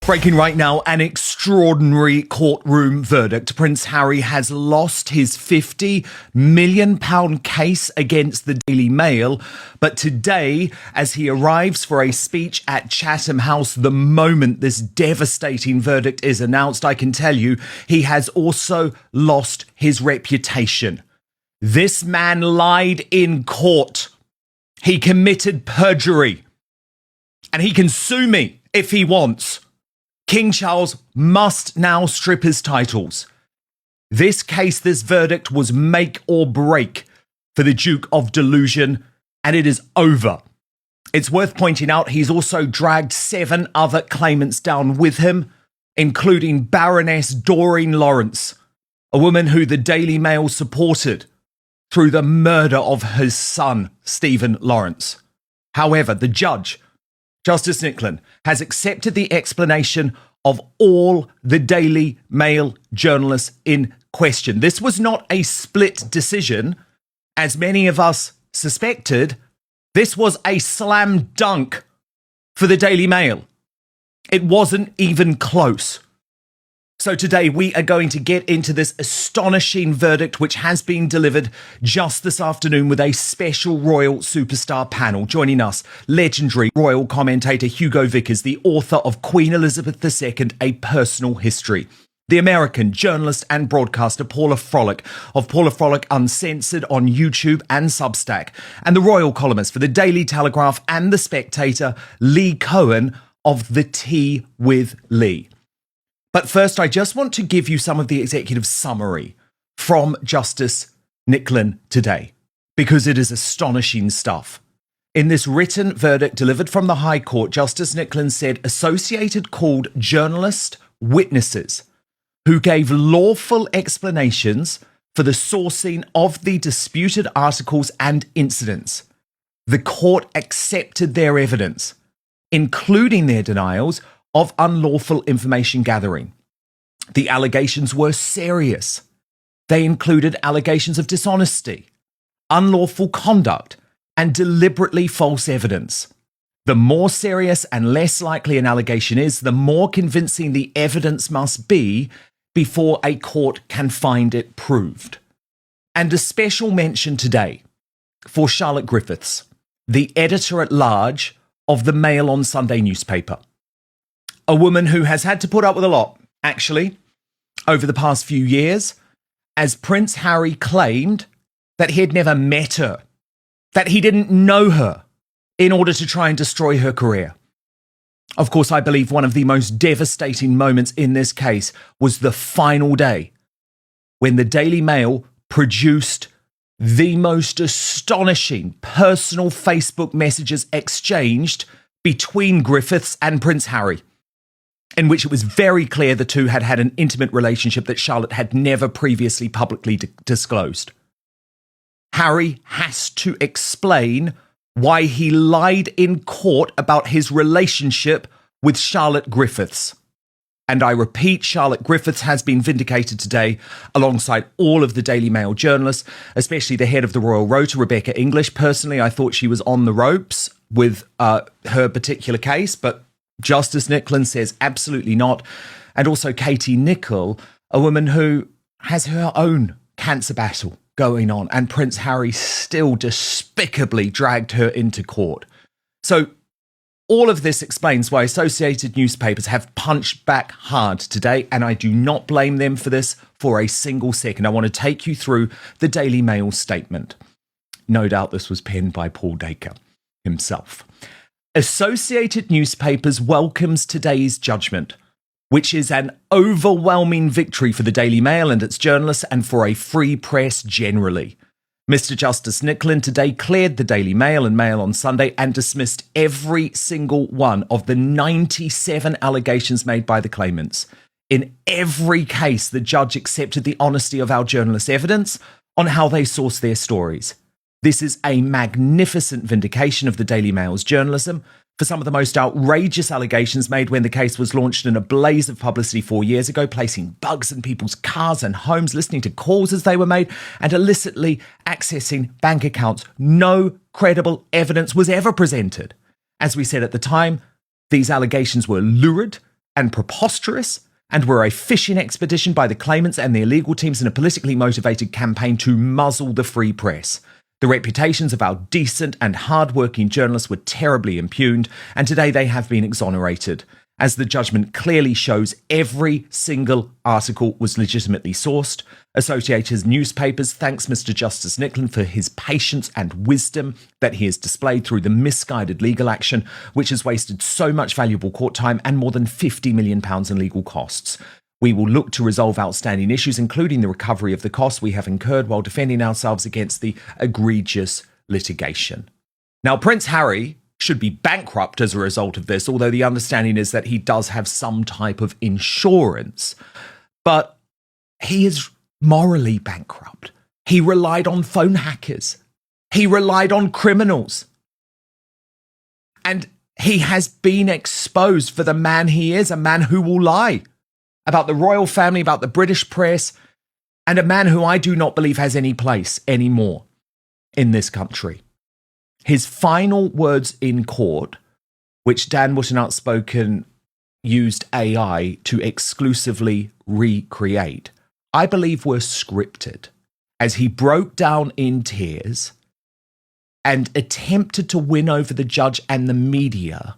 Breaking right now, an extraordinary courtroom verdict. Prince Harry has lost his £50 million case against the Daily Mail. But today, as he arrives for a speech at Chatham House, the moment this devastating verdict is announced, I can tell you, he has also lost his reputation. This man lied in court. He committed perjury. And he can sue me if he wants. King Charles must now strip his titles. This case, this verdict was make or break for the Duke of Delusion, and it is over. It's worth pointing out he's also dragged 7 other claimants down with him, including Baroness Doreen Lawrence, a woman who the Daily Mail supported through the murder of his son, Stephen Lawrence. However, the judge, Justice Nicklin, has accepted the explanation of all the Daily Mail journalists in question. This was not a split decision, as many of us suspected. This was a slam dunk for the Daily Mail. It wasn't even close. So today we are going to get into this astonishing verdict, which has been delivered just this afternoon with a special royal superstar panel. Joining us, legendary royal commentator Hugo Vickers, the author of Queen Elizabeth II, A Personal History. The American journalist and broadcaster Paula Frolic of Paula Frolic Uncensored on YouTube and Substack. And the royal columnist for the Daily Telegraph and The Spectator, Lee Cohen of The Tea with Lee. But first, I just want to give you some of the executive summary from Justice Nicklin today, because it is astonishing stuff. In this written verdict delivered from the High Court, Justice Nicklin said Associated called journalist witnesses who gave lawful explanations for the sourcing of the disputed articles and incidents. The court accepted their evidence, including their denials of unlawful information gathering. The allegations were serious. They included allegations of dishonesty, unlawful conduct, and deliberately false evidence. The more serious and less likely an allegation is, the more convincing the evidence must be before a court can find it proved. And a special mention today for Charlotte Griffiths, the editor-at-large of the Mail on Sunday newspaper. A woman who has had to put up with a lot, actually, over the past few years, as Prince Harry claimed that he had never met her, that he didn't know her, in order to try and destroy her career. Of course, I believe one of the most devastating moments in this case was the final day when the Daily Mail produced the most astonishing personal Facebook messages exchanged between Griffiths and Prince Harry, in which it was very clear the two had had an intimate relationship that Charlotte had never previously publicly disclosed. Harry has to explain why he lied in court about his relationship with Charlotte Griffiths. And I repeat, Charlotte Griffiths has been vindicated today alongside all of the Daily Mail journalists, especially the head of the Royal Rota, Rebecca English. Personally, I thought she was on the ropes with her particular case, but Justice Nicklin says absolutely not. And also Katie Nicholl, a woman who has her own cancer battle going on, and Prince Harry still despicably dragged her into court. So all of this explains why Associated newspapers have punched back hard today, and I do not blame them for this for a single second. I want to take you through the Daily Mail statement. No doubt this was penned by Paul Dacre himself. Associated Newspapers welcomes today's judgment, which is an overwhelming victory for the Daily Mail and its journalists and for a free press generally. Mr. Justice Nicklin today cleared the Daily Mail and Mail on Sunday and dismissed every single one of the 97 allegations made by the claimants. In every case, the judge accepted the honesty of our journalists' evidence on how they source their stories. This is a magnificent vindication of the Daily Mail's journalism for some of the most outrageous allegations made when the case was launched in a blaze of publicity 4 years ago, placing bugs in people's cars and homes, listening to calls as they were made, and illicitly accessing bank accounts. No credible evidence was ever presented. As we said at the time, these allegations were lurid and preposterous, and were a fishing expedition by the claimants and their legal teams in a politically motivated campaign to muzzle the free press. The reputations of our decent and hard-working journalists were terribly impugned, and today they have been exonerated. As the judgment clearly shows, every single article was legitimately sourced. Associated newspapers thanks Mr. Justice Nicklin for his patience and wisdom that he has displayed through the misguided legal action, which has wasted so much valuable court time and more than £50 million in legal costs. We will look to resolve outstanding issues, including the recovery of the costs we have incurred while defending ourselves against the egregious litigation. Now, Prince Harry should be bankrupt as a result of this, although the understanding is that he does have some type of insurance. But he is morally bankrupt. He relied on phone hackers. He relied on criminals. And he has been exposed for the man he is, a man who will lie about the royal family, about the British press, and a man who I do not believe has any place anymore in this country. His final words in court, which Dan Wootton Outspoken used AI to exclusively recreate, I believe were scripted, as he broke down in tears and attempted to win over the judge and the media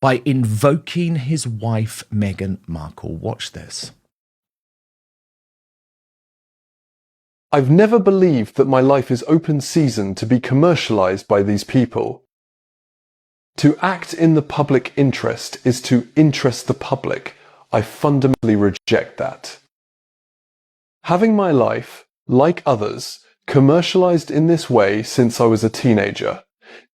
by invoking his wife, Meghan Markle. Watch this. I've never believed that my life is open season to be commercialized by these people. To act in the public interest is to interest the public. I fundamentally reject that. Having my life, like others, commercialized in this way since I was a teenager,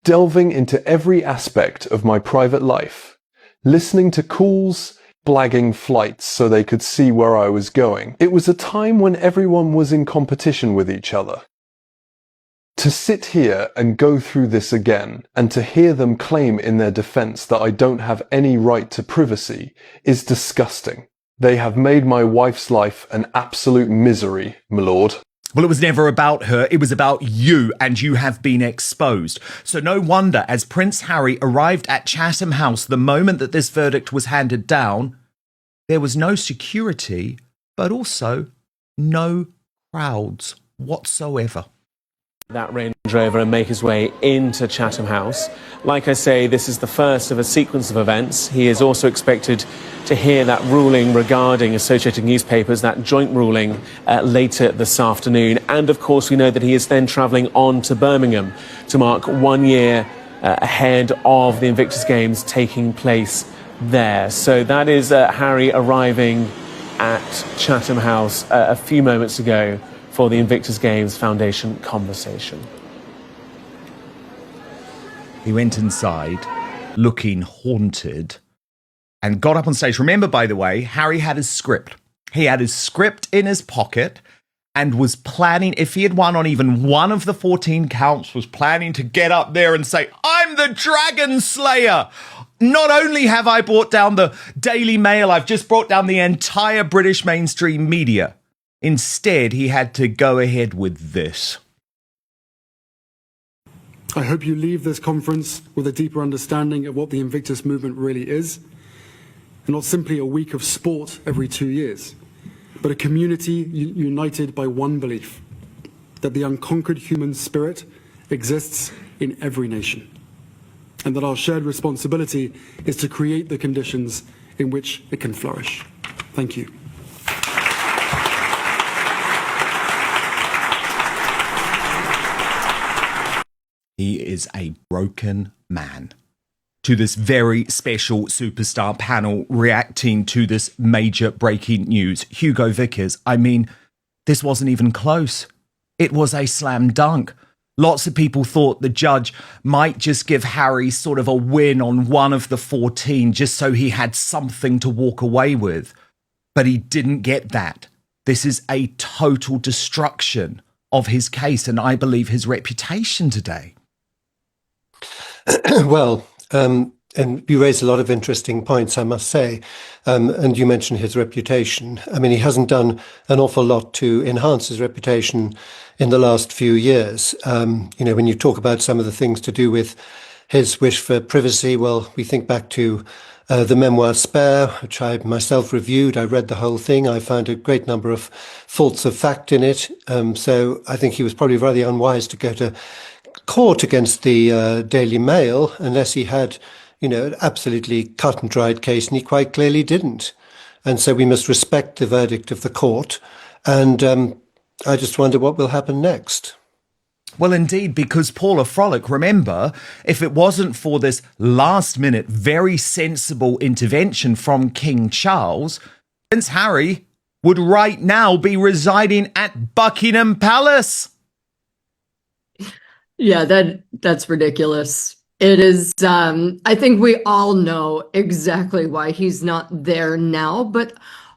delving into every aspect of my private life, listening to calls, blagging flights so they could see where I was going. It was a time when everyone was in competition with each other. To sit here and go through this again, and to hear them claim in their defense that I don't have any right to privacy, is disgusting. They have made my wife's life an absolute misery, my lord. Well, it was never about her. It was about you, and you have been exposed. So no wonder, as Prince Harry arrived at Chatham House the moment that this verdict was handed down, there was no security, but also no crowds whatsoever. That Range Rover and make his way into Chatham House. Like I say, this is the first of a sequence of events. He is also expected to hear that ruling regarding Associated Newspapers, that joint ruling, later this afternoon. And of course, we know that he is then travelling on to Birmingham to mark 1 year ahead of the Invictus Games taking place there. So that is Harry arriving at Chatham House a few moments ago for the Invictus Games Foundation conversation. He went inside looking haunted and got up on stage. Remember, by the way, Harry had his script. He had his script in his pocket and was planning, if he had won on even one of the 14 counts, was planning to get up there and say, "I'm the Dragon Slayer. Not only have I brought down the Daily Mail, I've just brought down the entire British mainstream media." Instead, he had to go ahead with this. I hope you leave this conference with a deeper understanding of what the Invictus movement really is, and not simply a week of sport every 2 years, but a community united by one belief, that the unconquered human spirit exists in every nation, and that our shared responsibility is to create the conditions in which it can flourish. Thank you. He is a broken man. To this very special superstar panel reacting to this major breaking news, Hugo Vickers, I mean, this wasn't even close. It was a slam dunk. Lots of people thought the judge might just give Harry sort of a win on one of the 14 just so he had something to walk away with. But he didn't get that. This is a total destruction of his case and I believe his reputation today. Well, and you raise a lot of interesting points, I must say. And you mentioned his reputation. I mean, he hasn't done an awful lot to enhance his reputation in the last few years. When you talk about some of the things to do with his wish for privacy, well, we think back to The memoir Spare, which I myself reviewed, I read the whole thing. I found a great number of faults of fact in it. So I think he was probably very unwise to go to court against the Daily Mail unless he had, an absolutely cut and dried case, and he quite clearly didn't. And so we must respect the verdict of the court. And I just wonder what will happen next. Well, indeed, because Paula Frolic, remember, if it wasn't for this last minute, very sensible intervention from King Charles, Prince Harry would right now be residing at Buckingham Palace. Yeah, that's ridiculous. It is, I think we all know exactly why he's not there now. But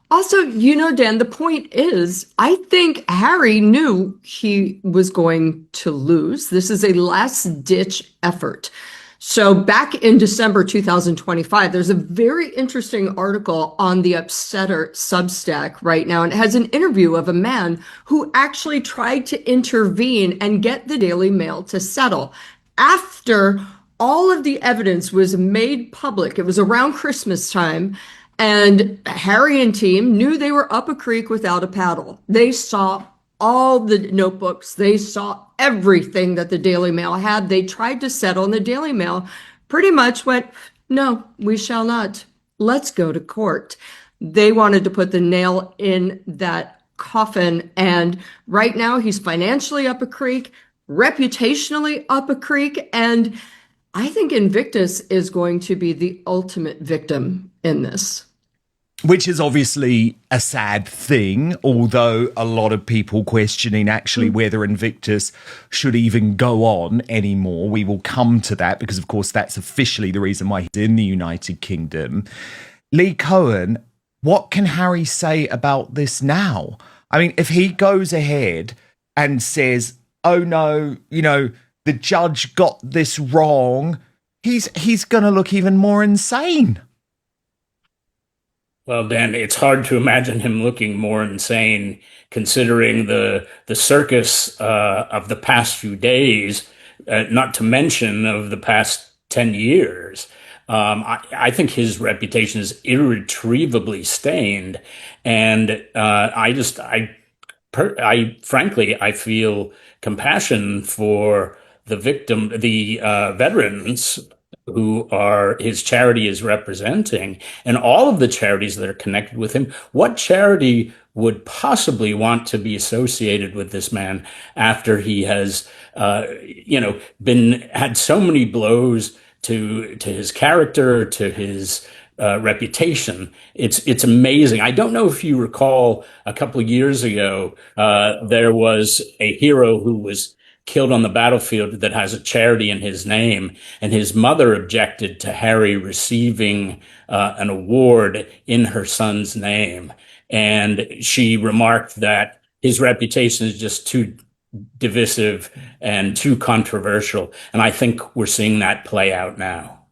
also, Dan, the point is, I think Harry knew he was going to lose. This is a last-ditch effort. So back in December 2025, there's a very interesting article on the Upsetter Substack right now, and it has an interview of a man who actually tried to intervene and get the Daily Mail to settle after all of the evidence was made public. It was around Christmas time, and Harry and team knew they were up a creek without a paddle. They saw all the notebooks. They saw everything that the Daily Mail had. They tried to settle, and the Daily Mail pretty much went, no, we shall not. Let's go to court. They wanted to put the nail in that coffin. And right now he's financially up a creek, reputationally up a creek. And I think Invictus is going to be the ultimate victim in this. Which is obviously a sad thing, although a lot of people questioning actually whether Invictus should even go on anymore. We will come to that because, of course, that's officially the reason why he's in the United Kingdom. Lee Cohen, what can Harry say about this now? I mean, if he goes ahead and says, oh, no, the judge got this wrong, he's going to look even more insane. Well, Dan, it's hard to imagine him looking more insane considering the circus of the past few days, not to mention of the past 10 years. I think his reputation is irretrievably stained. And frankly, I feel compassion for the veterans who are his charity is representing, and all of the charities that are connected with him. What charity would possibly want to be associated with this man after he has, had so many blows to his character, to his reputation? It's amazing. I don't know if you recall a couple of years ago, there was a hero who was killed on the battlefield that has a charity in his name, and his mother objected to Harry receiving an award in her son's name. And she remarked that his reputation is just too divisive and too controversial. And I think we're seeing that play out now.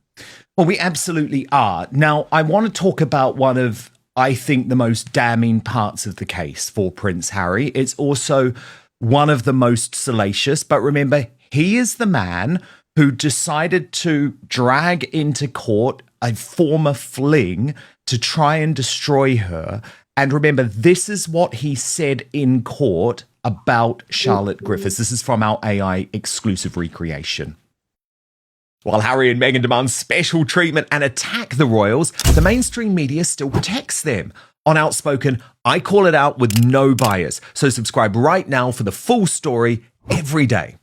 Well, we absolutely are. Now, I want to talk about one of, I think, the most damning parts of the case for Prince Harry. It's also one of the most salacious, but remember, he is the man who decided to drag into court a former fling to try and destroy her. And remember, this is what he said in court about Charlotte Griffiths. This is from our AI exclusive recreation. While Harry and Meghan demand special treatment and attack the royals, the mainstream media still protects them. On Outspoken, I call it out with no bias. So subscribe right now for the full story every day.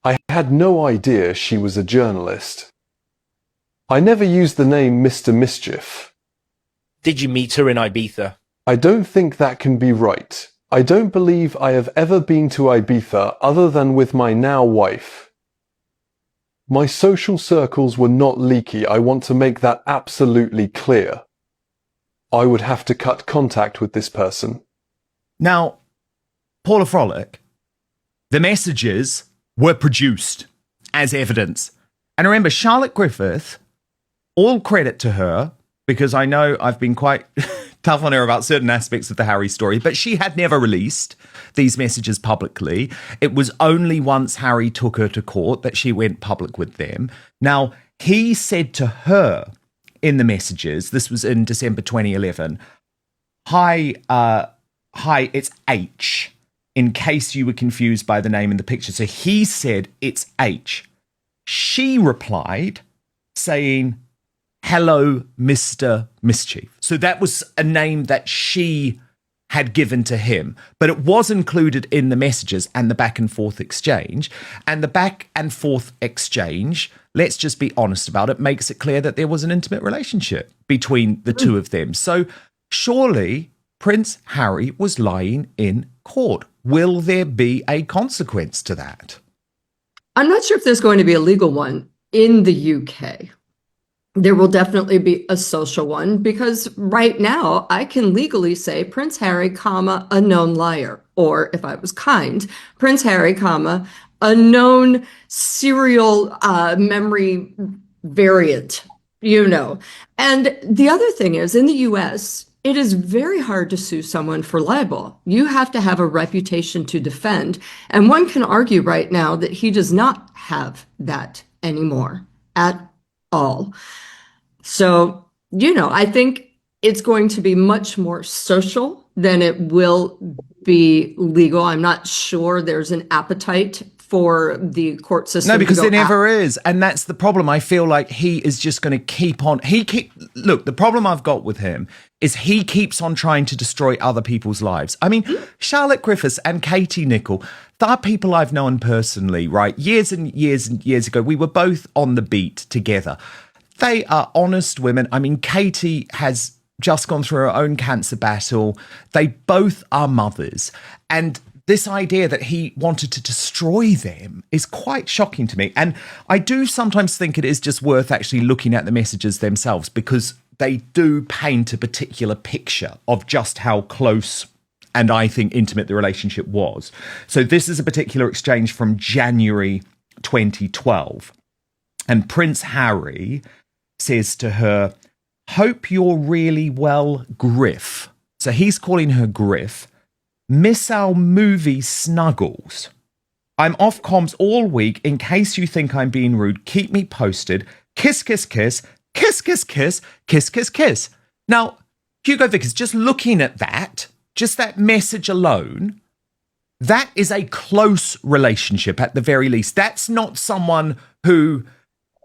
I had no idea she was a journalist. I never used the name Mr. Mischief. Did you meet her in Ibiza? I don't think that can be right. I don't believe I have ever been to Ibiza other than with my now wife. My social circles were not leaky. I want to make that absolutely clear. I would have to cut contact with this person. Now, Paula Frolic, the messages were produced as evidence. And remember, Charlotte Griffith, all credit to her, because I know I've been quite tough on her about certain aspects of the Harry story, but she had never released these messages publicly. It was only once Harry took her to court that she went public with them. Now, he said to her in the messages. This was in December 2011. Hi, it's H, in case you were confused by the name in the picture. So he said it's H. She replied saying, hello, Mr. Mischief. So that was a name that she had given to him, but it was included in the messages and the back and forth exchange. And the back and forth exchange, let's just be honest about it, makes it clear that there was an intimate relationship between the two of them. So surely Prince Harry was lying in court. Will there be a consequence to that? I'm not sure if there's going to be a legal one in the UK. There will definitely be a social one, because right now I can legally say Prince Harry, comma, a known liar. Or if I was kind, Prince Harry, comma, a known serial memory variant, you know. And the other thing is, in the US, it is very hard to sue someone for libel. You have to have a reputation to defend. And one can argue right now that he does not have that anymore at all. So, you know, I think it's going to be much more social than it will be legal. I'm not sure there's an appetite for the court system. No, because there never is. And that's the problem. I feel like he is just going to keep on. Look, the problem I've got with him is he keeps on trying to destroy other people's lives. I mean, Charlotte Griffiths and Katie Nicholl, they're people I've known personally, right? Years and years and years ago, we were both on the beat together. They are honest women. I mean, Katie has just gone through her own cancer battle. They both are mothers. And this idea that he wanted to destroy them is quite shocking to me. And I do sometimes think it is just worth actually looking at the messages themselves, because they do paint a particular picture of just how close and I think intimate the relationship was. So this is a particular exchange from January 2012. And Prince Harry says to her, hope you're really well, Griff. So he's calling her Griff. Miss our movie Snuggles. I'm off comms all week. In case you think I'm being rude, keep me posted. Kiss, kiss, kiss. Kiss, kiss, kiss. Kiss, kiss, kiss. Now, Hugo Vickers, just looking at that, just that message alone, that is a close relationship at the very least. That's not someone who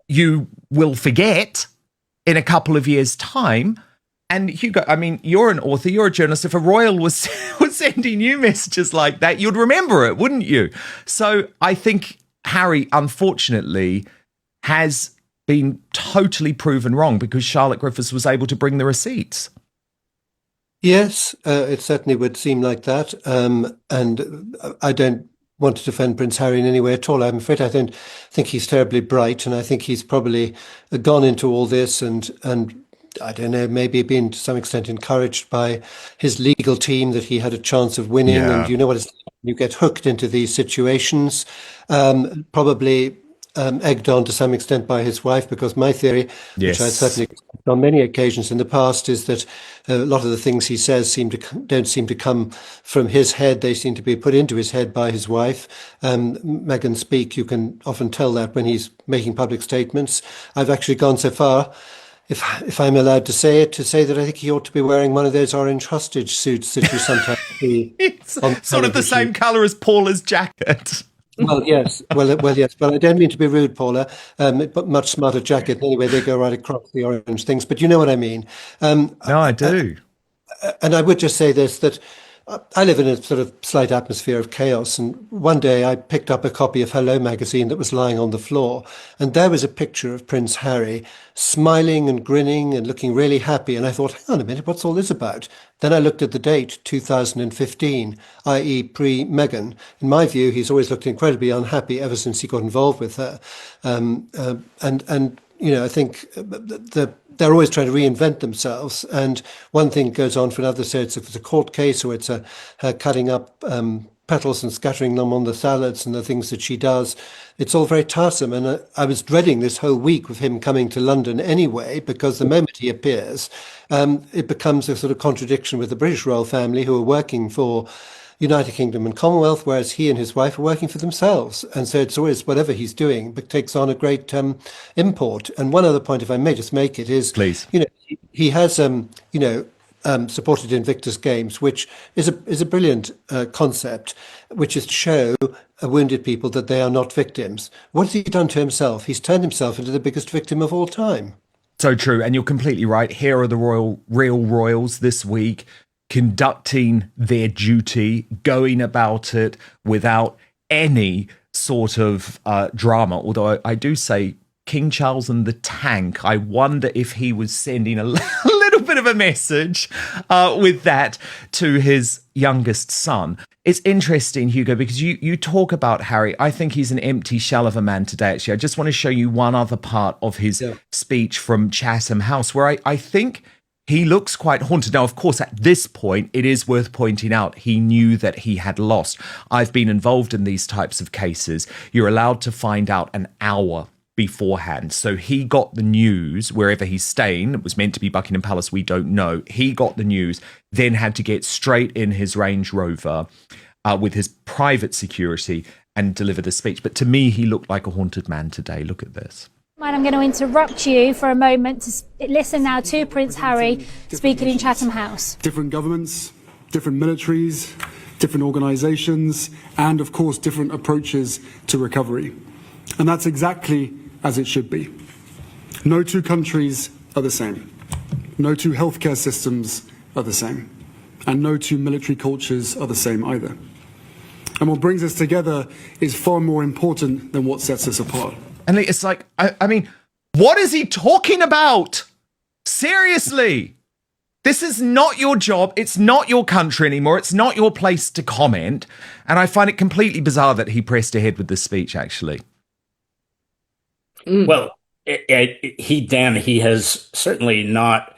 you will forget in a couple of years' time. And Hugo, I mean, you're an author, you're a journalist. If a royal was sending you messages like that, you'd remember it, wouldn't you? So I think Harry, unfortunately, has been totally proven wrong, because Charlotte Griffiths was able to bring the receipts. Yes, it certainly would seem like that. And I don't want to defend Prince Harry in any way at all. I'm afraid I don't think he's terribly bright, and I think he's probably gone into all this and I don't know, maybe been to some extent encouraged by his legal team that he had a chance of winning. Yeah. And you know what it's like, you get hooked into these situations, probably egged on to some extent by his wife, because my theory, Yes. which I certainly on many occasions in the past, is that a lot of the things he says don't seem to come from his head. They seem to be put into his head by his wife. Meghan Speak, you can often tell that when he's making public statements. I've actually gone so far, if I'm allowed to say it, to say that I think he ought to be wearing one of those orange hostage suits that you sometimes see. It's sort of the same colour as Paula's jacket. Well, yes. Well, yes. Well, I don't mean to be rude, Paula, but much smarter jacket. Anyway, they go right across the orange things. But you know what I mean. No, I do. And I would just say this, that I live in a sort of slight atmosphere of chaos. And one day I picked up a copy of Hello magazine that was lying on the floor. And there was a picture of Prince Harry smiling and grinning and looking really happy. And I thought, hang on a minute, what's all this about? Then I looked at the date, 2015, i.e. pre-Meghan. In my view, he's always looked incredibly unhappy ever since he got involved with her. And you know, I think they're always trying to reinvent themselves. And one thing goes on for another. So it's a court case, or it's her cutting up petals and scattering them on the salads and the things that she does. It's all very tiresome. And I was dreading this whole week with him coming to London anyway, because the moment he appears, it becomes a sort of contradiction with the British royal family, who are working for, United Kingdom and Commonwealth, whereas he and his wife are working for themselves. And so it's always whatever he's doing, but takes on a great import. And one other point, if I may just make it, is, Please. he has, supported Invictus Games, which is a brilliant concept, which is to show wounded people that they are not victims. What has he done to himself? He's turned himself into the biggest victim of all time. So true. And you're completely right. Here are the real royals this week, conducting their duty, going about it without any sort of drama. Although I do say King Charles and the tank, I wonder if he was sending a little bit of a message with that to his youngest son. It's interesting, Hugo, because you talk about Harry. I think he's an empty shell of a man today, actually. I just want to show you one other part of his speech from Chatham House, where I think he looks quite haunted. Now, of course, at this point, it is worth pointing out he knew that he had lost. I've been involved in these types of cases. You're allowed to find out an hour beforehand. So he got the news wherever he's staying. It was meant to be Buckingham Palace. We don't know. He got the news, then had to get straight in his Range Rover with his private security and deliver the speech. But to me, he looked like a haunted man today. Look at this. I'm going to interrupt you for a moment to listen now to Prince Harry speaking in Chatham House. Different governments, different militaries, different organisations, and of course different approaches to recovery. And that's exactly as it should be. No two countries are the same. No two healthcare systems are the same. And no two military cultures are the same either. And what brings us together is far more important than what sets us apart. And it's like, I mean, what is he talking about? Seriously. This is not your job. It's not your country anymore. It's not your place to comment. And I find it completely bizarre that he pressed ahead with this speech, actually. Well, he has certainly not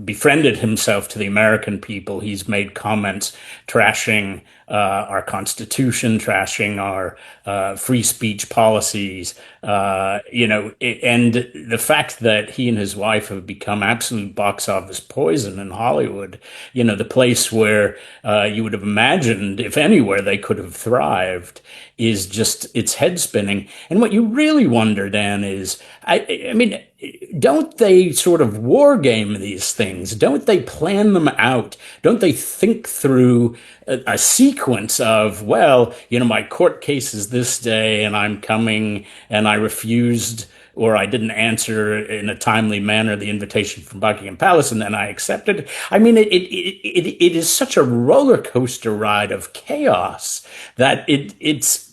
befriended himself to the American people. He's made comments trashing our Constitution, trashing our free speech policies, and the fact that he and his wife have become absolute box office poison in Hollywood, the place where you would have imagined, if anywhere, they could have thrived, is just, it's head spinning. And what you really wonder, Dan, is, I mean, don't they sort of war game these things? Don't they plan them out? Don't they think through a sequence of, well, my court case is this day and I'm coming and I refused or I didn't answer in a timely manner the invitation from Buckingham Palace and then I accepted. I mean, it is such a roller coaster ride of chaos that it's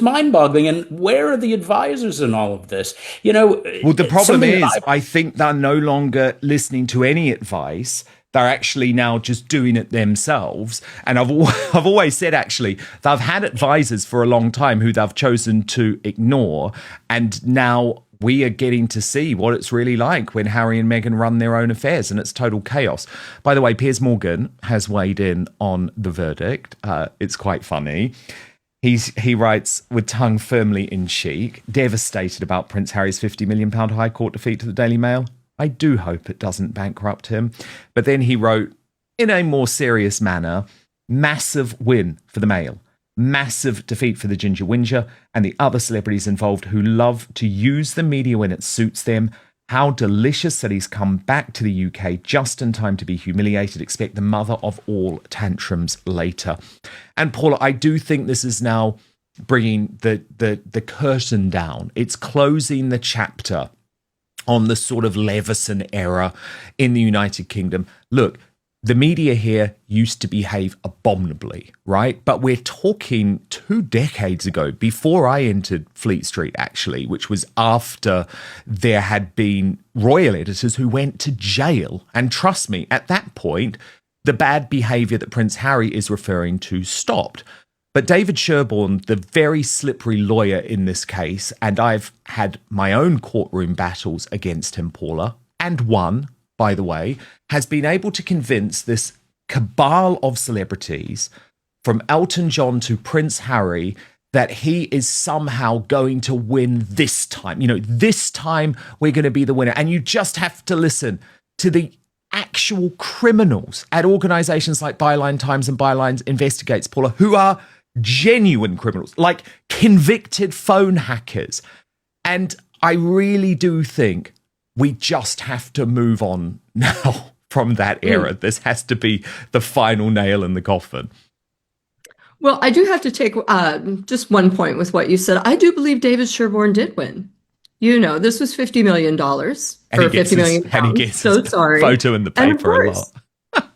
mind-boggling. And where are the advisors in all of this? Well, the problem is, I think they're no longer listening to any advice. They're actually now just doing it themselves. And I've always said, actually, they've had advisors for a long time who they've chosen to ignore. And now we are getting to see what it's really like when Harry and Meghan run their own affairs, and it's total chaos. By the way, Piers Morgan has weighed in on the verdict. It's quite funny. He writes, with tongue firmly in cheek, devastated about Prince Harry's £50 million High Court defeat to the Daily Mail. I do hope it doesn't bankrupt him. But then he wrote, in a more serious manner, massive win for the Mail, massive defeat for the Ginger Whinger and the other celebrities involved who love to use the media when it suits them. How delicious that he's come back to the UK just in time to be humiliated. Expect the mother of all tantrums later. And Paula, I do think this is now bringing the curtain down. It's closing the chapter on the sort of Leveson era in the United Kingdom. Look, the media here used to behave abominably, right? But we're talking 2 decades ago, before I entered Fleet Street, actually, which was after there had been royal editors who went to jail. And trust me, at that point, the bad behaviour that Prince Harry is referring to stopped. But David Sherborne, the very slippery lawyer in this case, and I've had my own courtroom battles against him, Paula, and won, by the way, has been able to convince this cabal of celebrities, from Elton John to Prince Harry, that he is somehow going to win this time. This time we're going to be the winner. And you just have to listen to the actual criminals at organisations like Byline Times and Byline Investigates, Paula, who are genuine criminals, like convicted phone hackers. And I really do think we just have to move on now from that era. This has to be the final nail in the coffin. Well, I do have to take just one point with what you said. I do believe David Sherborne did win. You know, this was $50 million for 50 million pounds. And he gets so his sorry. photo in the paper a lot.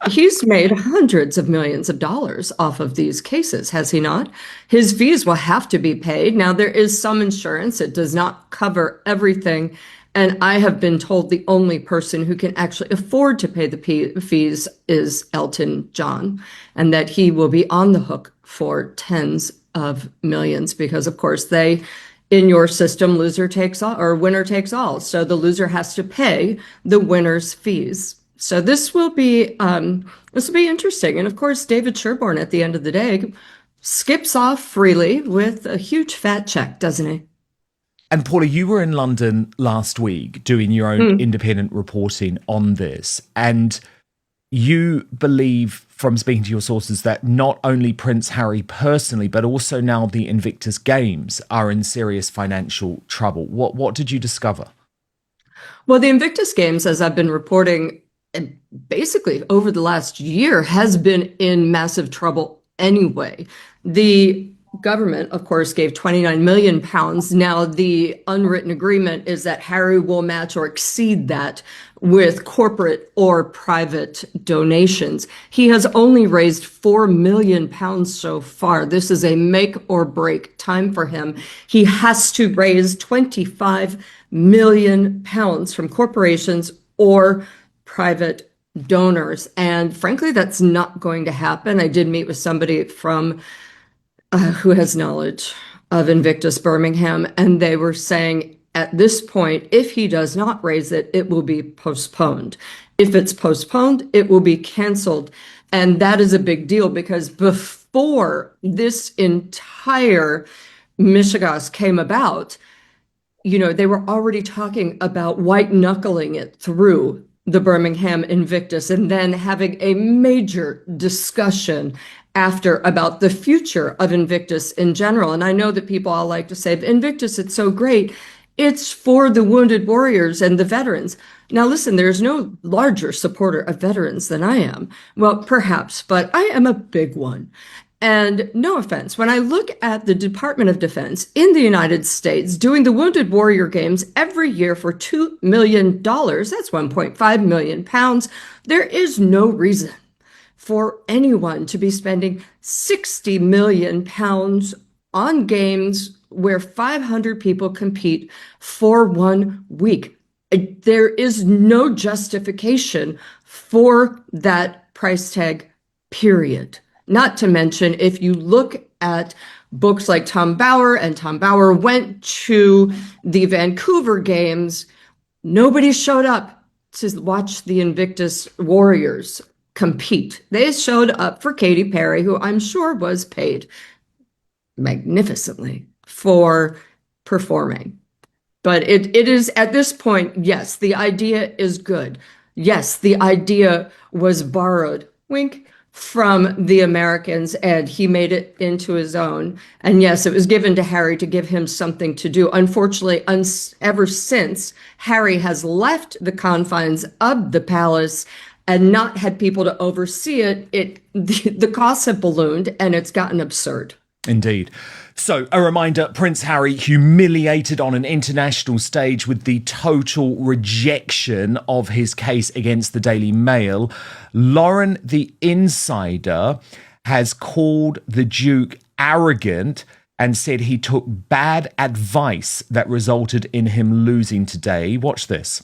He's made hundreds of millions of dollars off of these cases, has he not? His fees will have to be paid. Now, there is some insurance. It does not cover everything. And I have been told the only person who can actually afford to pay the fees is Elton John, and that he will be on the hook for tens of millions because, of course, they, in your system, loser takes all or winner takes all. So the loser has to pay the winner's fees. So this will be interesting. And of course, David Sherborne, at the end of the day, skips off freely with a huge fat check, doesn't he? And Paula, you were in London last week doing your own independent reporting on this. And you believe, from speaking to your sources, that not only Prince Harry personally, but also now the Invictus Games are in serious financial trouble. What did you discover? Well, the Invictus Games, as I've been reporting, basically over the last year, has been in massive trouble anyway. The government, of course, gave £29 million. Now, the unwritten agreement is that Harry will match or exceed that with corporate or private donations. He has only raised £4 million so far. This is a make or break time for him. He has to raise £25 million from corporations or private donors. And frankly, that's not going to happen. I did meet with somebody from who has knowledge of Invictus Birmingham, and they were saying at this point, if he does not raise it, it will be postponed. If it's postponed, it will be canceled. And that is a big deal because before this entire mishegas came about, you know, they were already talking about white knuckling it through the Birmingham Invictus and then having a major discussion after about the future of Invictus in general. And I know that people all like to say, Invictus, it's so great. It's for the wounded warriors and the veterans. Now, listen, there's no larger supporter of veterans than I am. Well, perhaps, but I am a big one. And no offense, when I look at the Department of Defense in the United States doing the Wounded Warrior Games every year for $2 million, that's 1.5 million pounds, there is no reason for anyone to be spending 60 million pounds on games where 500 people compete for 1 week. There is no justification for that price tag, period. Not to mention, if you look at books like Tom Bauer, and Tom Bauer went to the Vancouver Games, nobody showed up to watch the Invictus Warriors compete. They showed up for Katy Perry, who I'm sure was paid magnificently for performing. But it is, at this point, yes, the idea is good. Yes, the idea was borrowed, wink, from the Americans, and he made it into his own. And yes, it was given to Harry to give him something to do. Unfortunately, ever since Harry has left the confines of the palace and not had people to oversee it, the costs have ballooned and it's gotten absurd. Indeed. So, a reminder, Prince Harry humiliated on an international stage with the total rejection of his case against the Daily Mail. Lauren, the insider, has called the Duke arrogant and said he took bad advice that resulted in him losing today. Watch this.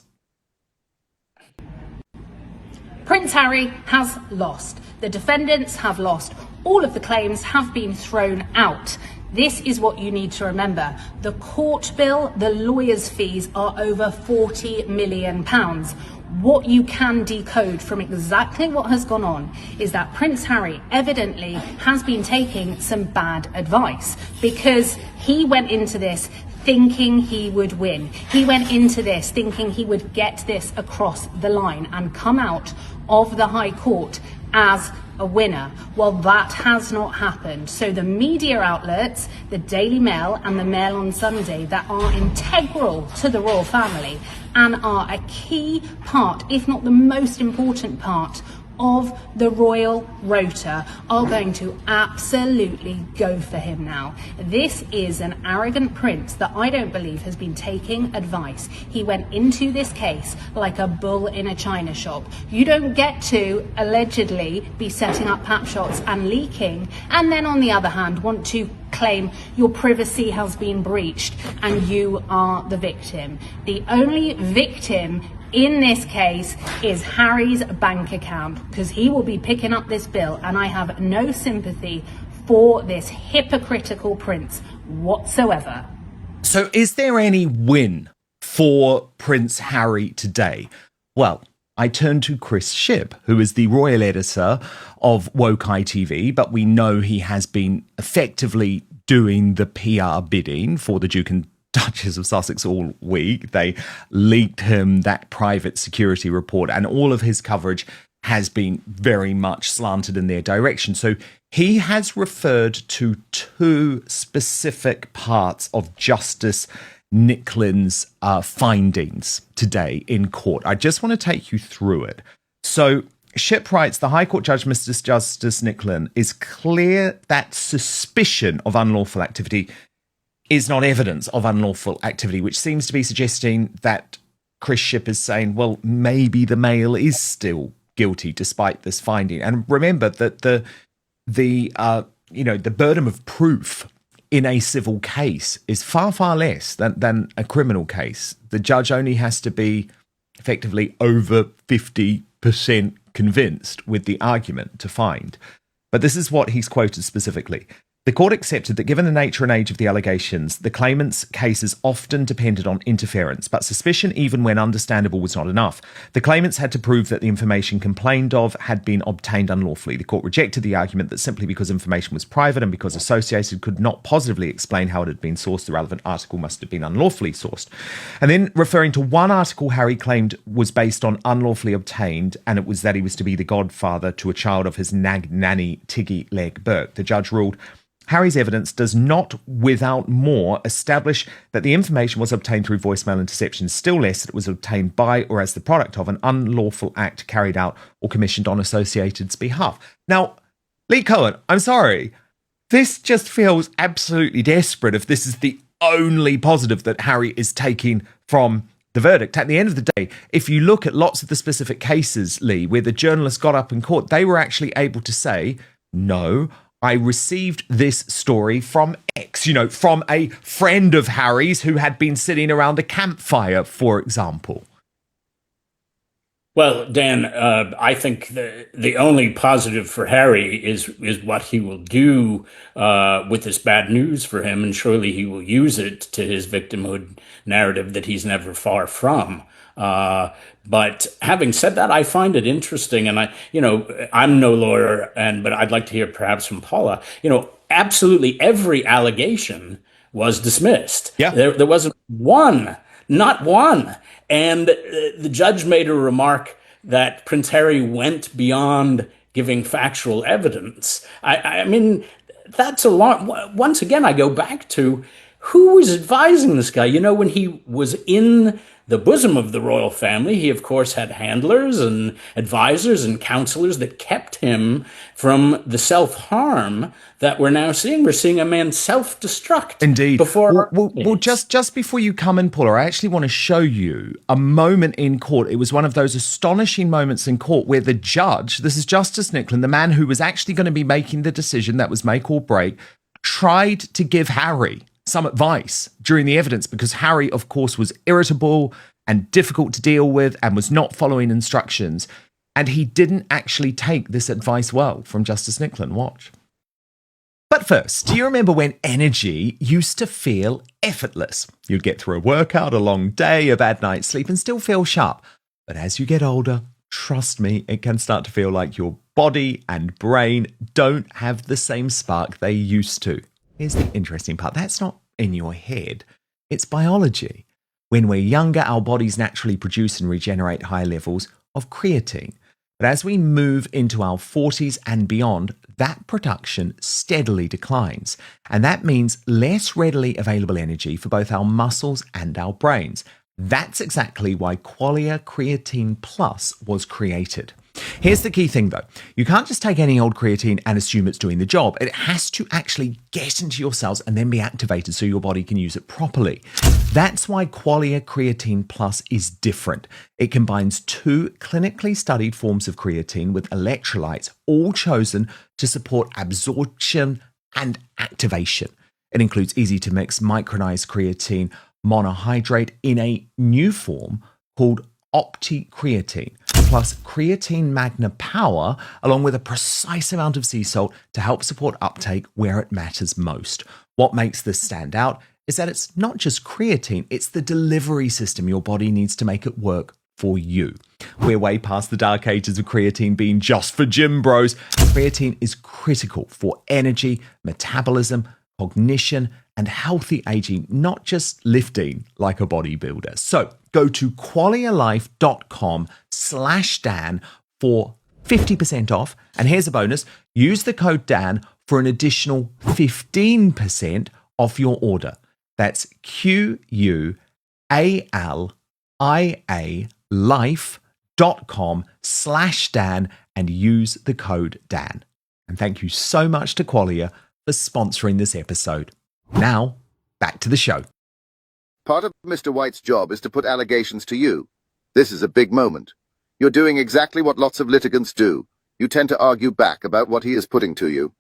Prince Harry has lost. The defendants have lost. All of the claims have been thrown out. This is what you need to remember. The court bill, the lawyers' fees are over £40 million. What you can decode from exactly what has gone on is that Prince Harry evidently has been taking some bad advice, because he went into this thinking he would win. He went into this thinking he would get this across the line and come out of the High Court as a winner. Well, that has not happened. So the media outlets, the Daily Mail and the Mail on Sunday, that are integral to the royal family and are a key part, if not the most important part, of the royal rota, are going to absolutely go for him now. This is an arrogant prince that I don't believe has been taking advice. He went into this case like a bull in a china shop. You don't get to allegedly be setting up pap shots and leaking, and then on the other hand want to claim your privacy has been breached and you are the victim. The only victim in this case is Harry's bank account, because he will be picking up this bill, and I have no sympathy for this hypocritical prince whatsoever. So is there any win for Prince Harry today? Well, I turn to Chris Shipp, who is the royal editor of Woke ITV, but we know he has been effectively doing the PR bidding for the Duke and Duchess of Sussex all week. They leaked him that private security report, and all of his coverage has been very much slanted in their direction. So he has referred to two specific parts of Justice Nicklin's findings today in court. I just want to take you through it. So Shipp writes, the High Court Judge, Mr. Justice Nicklin, is clear that suspicion of unlawful activity is not evidence of unlawful activity, which seems to be suggesting that Chris Shipp is saying, well, maybe the Mail is still guilty despite this finding. And remember that the burden of proof in a civil case is far, far less than a criminal case. The judge only has to be effectively over 50% convinced with the argument to find. But this is what he's quoted specifically. The court accepted that given the nature and age of the allegations, the claimant's cases often depended on interference, but suspicion, even when understandable, was not enough. The claimants had to prove that the information complained of had been obtained unlawfully. The court rejected the argument that simply because information was private and because associated could not positively explain how it had been sourced, the relevant article must have been unlawfully sourced. And then referring to one article Harry claimed was based on unlawfully obtained, and it was that he was to be the godfather to a child of his nanny Tiggy Legg Burke. The judge ruled, Harry's evidence does not, without more, establish that the information was obtained through voicemail interception, still less that it was obtained by or as the product of an unlawful act carried out or commissioned on Associated's behalf. Now, Lee Cohen, I'm sorry, this just feels absolutely desperate if this is the only positive that Harry is taking from the verdict. At the end of the day, if you look at lots of the specific cases, Lee, where the journalists got up in court, they were actually able to say, no, I received this story from X, from a friend of Harry's who had been sitting around a campfire, for example. Well, Dan, I think the only positive for Harry is what he will do with this bad news for him, and surely he will use it to his victimhood narrative that he's never far from. But having said that, I find it interesting, and I'm no lawyer, but I'd like to hear perhaps from Paula. Absolutely every allegation was dismissed. Yeah, there wasn't one, not one. And the judge made a remark that Prince Harry went beyond giving factual evidence. I mean, that's a lot. Once again, I go back to who was advising this guy. When he was in the bosom of the royal family, he, of course, had handlers and advisors and counselors that kept him from the self-harm that we're now seeing. We're seeing a man self-destruct. Indeed. Well, just before you come in, Paula, I actually want to show you a moment in court. It was one of those astonishing moments in court where the judge, this is Justice Nicklin, the man who was actually going to be making the decision that was make or break, tried to give Harry some advice during the evidence because Harry, of course, was irritable and difficult to deal with and was not following instructions. And he didn't actually take this advice well from Justice Nicklin. Watch. But first, do you remember when energy used to feel effortless? You'd get through a workout, a long day, a bad night's sleep, and still feel sharp. But as you get older, trust me, it can start to feel like your body and brain don't have the same spark they used to. Here's the interesting part. That's not in your head. It's biology. When we're younger, our bodies naturally produce and regenerate high levels of creatine. But as we move into our 40s and beyond, that production steadily declines. And that means less readily available energy for both our muscles and our brains. That's exactly why Qualia Creatine Plus was created. Here's the key thing though. You can't just take any old creatine and assume it's doing the job. It has to actually get into your cells and then be activated so your body can use it properly. That's why Qualia Creatine Plus is different. It combines two clinically studied forms of creatine with electrolytes, all chosen to support absorption and activation. It includes easy to mix micronized creatine monohydrate in a new form called OptiCreatine, plus creatine magna power, along with a precise amount of sea salt to help support uptake where it matters most. What makes this stand out is that it's not just creatine, it's the delivery system your body needs to make it work for you. We're way past the dark ages of creatine being just for gym bros. Creatine is critical for energy, metabolism, cognition, and healthy aging, not just lifting like a bodybuilder. So go to qualialife.com/Dan for 50% off. And here's a bonus. Use the code Dan for an additional 15% off your order. That's QUALIA life.com/Dan and use the code Dan. And thank you so much to Qualia for sponsoring this episode. Now, back to the show. Part of Mr. White's job is to put allegations to you. This is a big moment. You're doing exactly what lots of litigants do. You tend to argue back about what he is putting to you.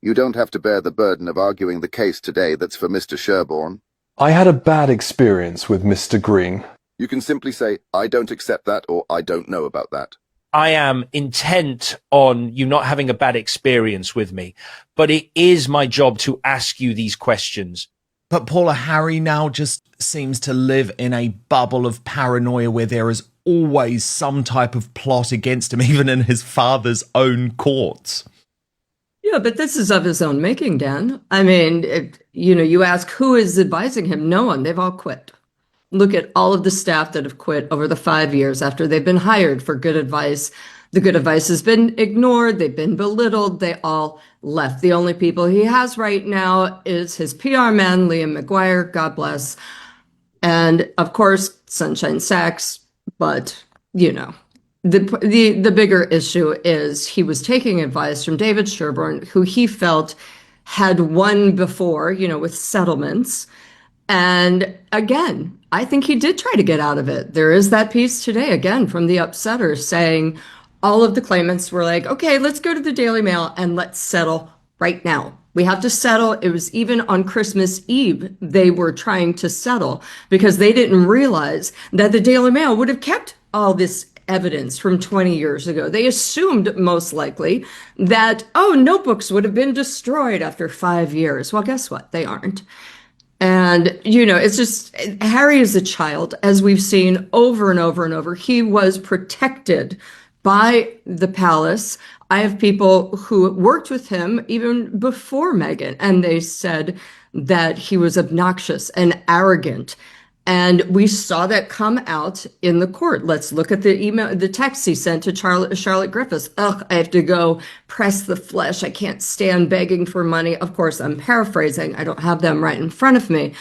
You don't have to bear the burden of arguing the case today that's for Mr. Sherborne. I had a bad experience with Mr. Green. You can simply say, I don't accept that, or I don't know about that. I am intent on you not having a bad experience with me, but it is my job to ask you these questions. But Paula, Harry now just seems to live in a bubble of paranoia where there is always some type of plot against him, even in his father's own courts. Yeah, but this is of his own making, Dan. I mean, you ask who is advising him. No one. They've all quit. Look at all of the staff that have quit over the 5 years after they've been hired for good advice. The good advice has been ignored. They've been belittled. They all left. The only people he has right now is his PR man, Liam McGuire, God bless. And of course, Sunshine Sachs. But, the bigger issue is he was taking advice from David Sherborne, who he felt had won before, with settlements. And again, I think he did try to get out of it. There is that piece today, again, from the Upsetters saying all of the claimants were like, okay, let's go to the Daily Mail and let's settle right now. We have to settle. It was even on Christmas Eve, they were trying to settle because they didn't realize that the Daily Mail would have kept all this evidence from 20 years ago. They assumed most likely that, notebooks would have been destroyed after 5 years. Well, guess what? They aren't. And, it's just, Harry is a child, as we've seen over and over and over. He was protected by the palace. I have people who worked with him even before Meghan, and they said that he was obnoxious and arrogant. And we saw that come out in the court. Let's look at the email, the text he sent to Charlotte Griffiths. Ugh, I have to go press the flesh. I can't stand begging for money. Of course, I'm paraphrasing. I don't have them right in front of me.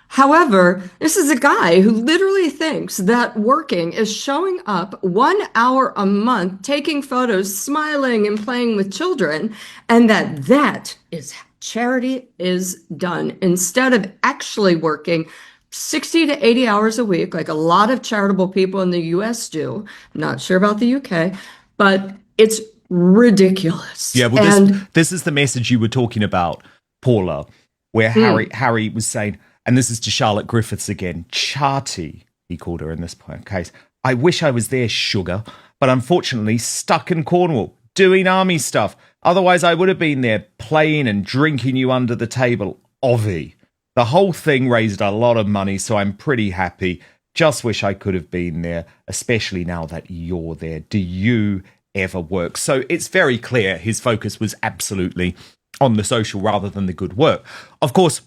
However, this is a guy who literally thinks that working is showing up 1 hour a month, taking photos, smiling and playing with children, and that is how charity is done instead of actually working 60 to 80 hours a week, like a lot of charitable people in the US do. I'm not sure about the UK, but it's ridiculous. Yeah, well, this is the message you were talking about, Paula, where Harry was saying, and this is to Charlotte Griffiths again, Charty, he called her in this case. I wish I was there, sugar, but unfortunately stuck in Cornwall doing army stuff. Otherwise, I would have been there playing and drinking you under the table. Ovie. The whole thing raised a lot of money, so I'm pretty happy. Just wish I could have been there, especially now that you're there. Do you ever work? So it's very clear his focus was absolutely on the social rather than the good work. Of course,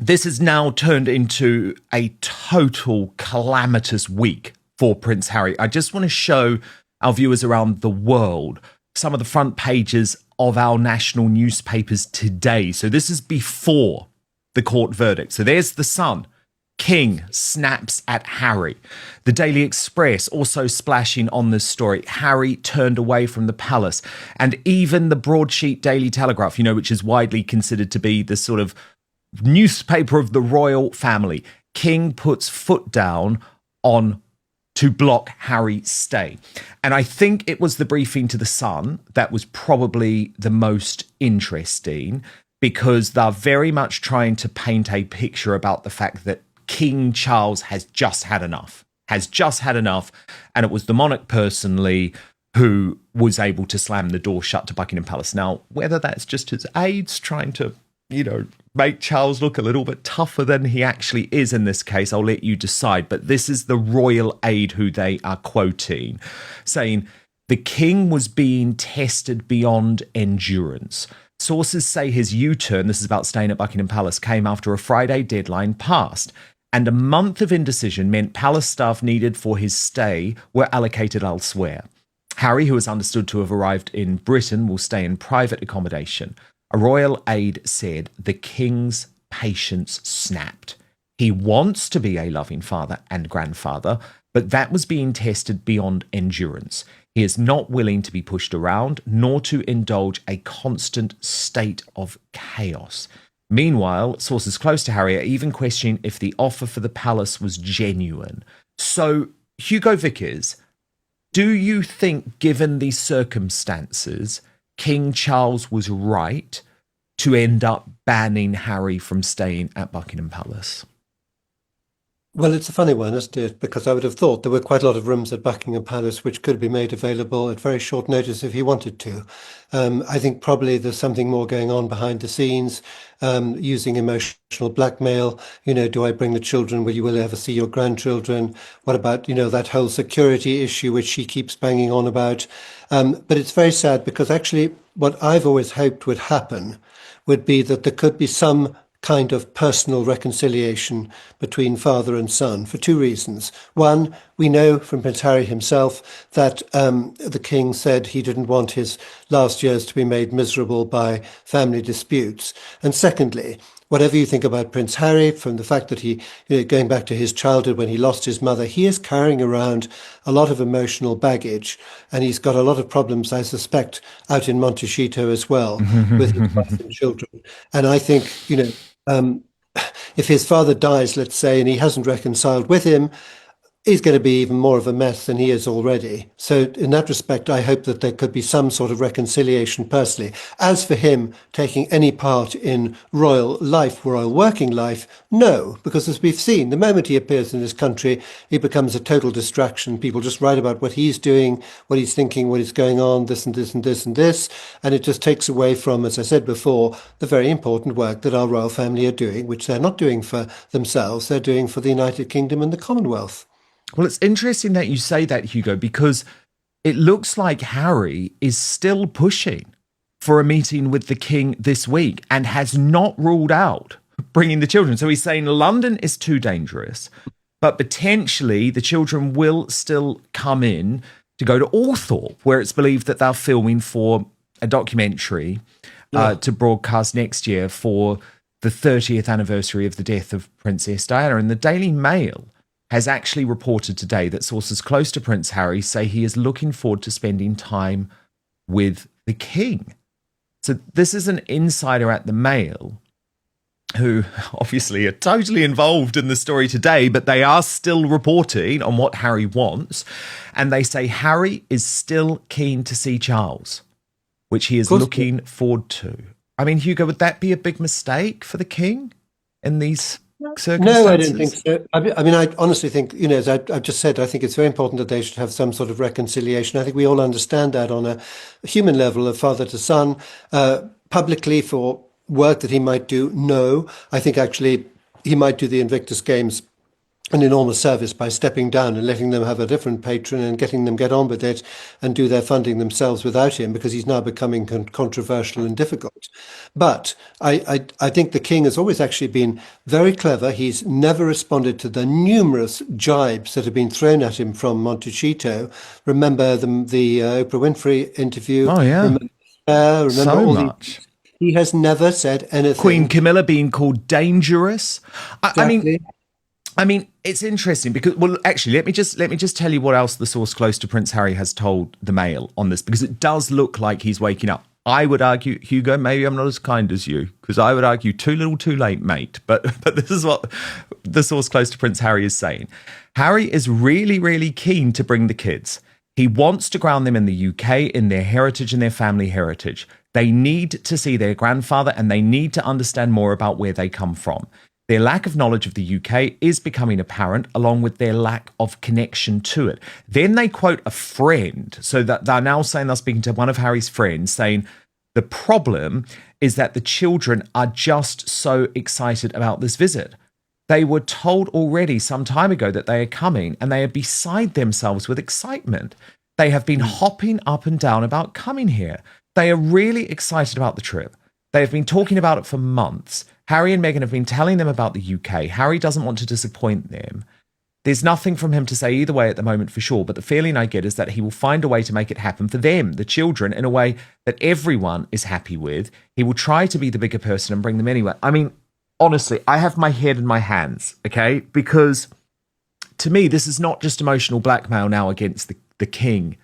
This has now turned into a total calamitous week for Prince Harry. I just want to show our viewers around the world some of the front pages of our national newspapers today. So this is before the court verdict. So there's The Sun. King snaps at Harry. The Daily Express also splashing on this story. Harry turned away from the palace. And even the broadsheet Daily Telegraph, which is widely considered to be the sort of newspaper of the royal family. King puts foot down on to block Harry's stay. And I think it was the briefing to The Sun that was probably the most interesting, because they're very much trying to paint a picture about the fact that King Charles has just had enough, and it was the monarch personally who was able to slam the door shut to Buckingham Palace. Now, whether that's just his aides trying to, make Charles look a little bit tougher than he actually is in this case, I'll let you decide. But this is the royal aide who they are quoting, saying the king was being tested beyond endurance. Sources say his U-turn, this is about staying at Buckingham Palace, came after a Friday deadline passed, and a month of indecision meant palace staff needed for his stay were allocated elsewhere. Harry, who is understood to have arrived in Britain, will stay in private accommodation. A royal aide said the king's patience snapped. He wants to be a loving father and grandfather, but that was being tested beyond endurance. He is not willing to be pushed around, nor to indulge a constant state of chaos. Meanwhile, sources close to Harry are even questioning if the offer for the palace was genuine. So, Hugo Vickers, do you think, given these circumstances, King Charles was right to end up banning Harry from staying at Buckingham Palace? Well, it's a funny one, isn't it? Because I would have thought there were quite a lot of rooms at Buckingham Palace which could be made available at very short notice if he wanted to. I think probably there's something more going on behind the scenes, using emotional blackmail. Do I bring the children? Will you ever see your grandchildren? What about, that whole security issue which she keeps banging on about? But it's very sad, because actually what I've always hoped would happen would be that there could be some kind of personal reconciliation between father and son, for two reasons. One, we know from Prince Harry himself that the king said he didn't want his last years to be made miserable by family disputes. And secondly, whatever you think about Prince Harry, from the fact that he, going back to his childhood when he lost his mother, he is carrying around a lot of emotional baggage, and he's got a lot of problems, I suspect, out in Montecito as well with his wife and children. And I think, if his father dies, let's say, and he hasn't reconciled with him, he's going to be even more of a mess than he is already. So in that respect, I hope that there could be some sort of reconciliation personally. As for him taking any part in royal life, royal working life, no, because as we've seen, the moment he appears in this country, he becomes a total distraction. People just write about what he's doing, what he's thinking, what is going on, this and this and this and this. And it just takes away from, as I said before, the very important work that our royal family are doing, which they're not doing for themselves, they're doing for the United Kingdom and the Commonwealth. Well, it's interesting that you say that, Hugo, because it looks like Harry is still pushing for a meeting with the king this week and has not ruled out bringing the children. So he's saying London is too dangerous, but potentially the children will still come in to go to Althorpe, where it's believed that they're filming for a documentary to broadcast next year for the 30th anniversary of the death of Princess Diana. And the Daily Mail has actually reported today that sources close to Prince Harry say he is looking forward to spending time with the king. So this is an insider at the Mail who obviously are totally involved in the story today, but they are still reporting on what Harry wants. And they say Harry is still keen to see Charles, which he is looking forward to. I mean, Hugo, would that be a big mistake for the king in these circumstances? No, I don't think so. I mean, I honestly think, as I've just said, I think it's very important that they should have some sort of reconciliation. I think we all understand that on a human level, of father to son. Publicly, for work that he might do, no. I think actually he might do the Invictus Games an enormous service by stepping down and letting them have a different patron and getting them get on with it and do their funding themselves without him, because he's now becoming controversial and difficult. But I think the king has always actually been very clever. He's never responded to the numerous jibes that have been thrown at him from Montecito. Remember the Oprah Winfrey interview? Oh, yeah. Remember So all much. He has never said anything. Queen Camilla being called dangerous. Exactly. I mean, it's interesting because, well, actually, let me just tell you what else the source close to Prince Harry has told the Mail on this, because it does look like he's waking up. I would argue, Hugo, maybe I'm not as kind as you, because I would argue too little, too late, mate. But this is what the source close to Prince Harry is saying. Harry is really, really keen to bring the kids. He wants to ground them in the UK, in their heritage and their family heritage. They need to see their grandfather and they need to understand more about where they come from. Their lack of knowledge of the UK is becoming apparent, along with their lack of connection to it. Then they quote a friend, so that they're now saying they're speaking to one of Harry's friends, saying the problem is that the children are just so excited about this visit. They were told already some time ago that they are coming, and they are beside themselves with excitement. They have been hopping up and down about coming here. They are really excited about the trip. They have been talking about it for months. Harry and Meghan have been telling them about the UK. Harry doesn't want to disappoint them. There's nothing from him to say either way at the moment for sure, but the feeling I get is that he will find a way to make it happen for them, the children, in a way that everyone is happy with. He will try to be the bigger person and bring them anywhere. I mean, honestly, I have my head in my hands, okay? Because to me, this is not just emotional blackmail now against the king.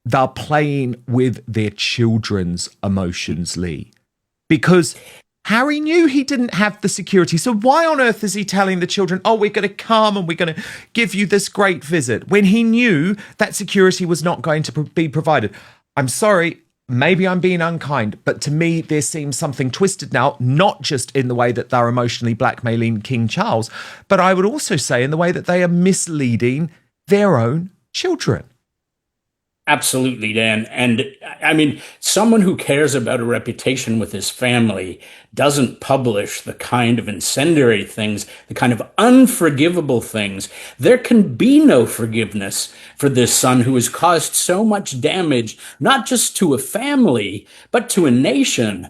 They're playing with their children's emotions, Lee. Because Harry knew he didn't have the security. So why on earth is he telling the children, oh, we're going to come and we're going to give you this great visit, when he knew that security was not going to be provided? I'm sorry, maybe I'm being unkind, but to me, there seems something twisted now, not just in the way that they're emotionally blackmailing King Charles, but I would also say in the way that they are misleading their own children. Absolutely, Dan. And I mean, someone who cares about a reputation with his family doesn't publish the kind of incendiary things, the kind of unforgivable things. There can be no forgiveness for this son who has caused so much damage, not just to a family, but to a nation.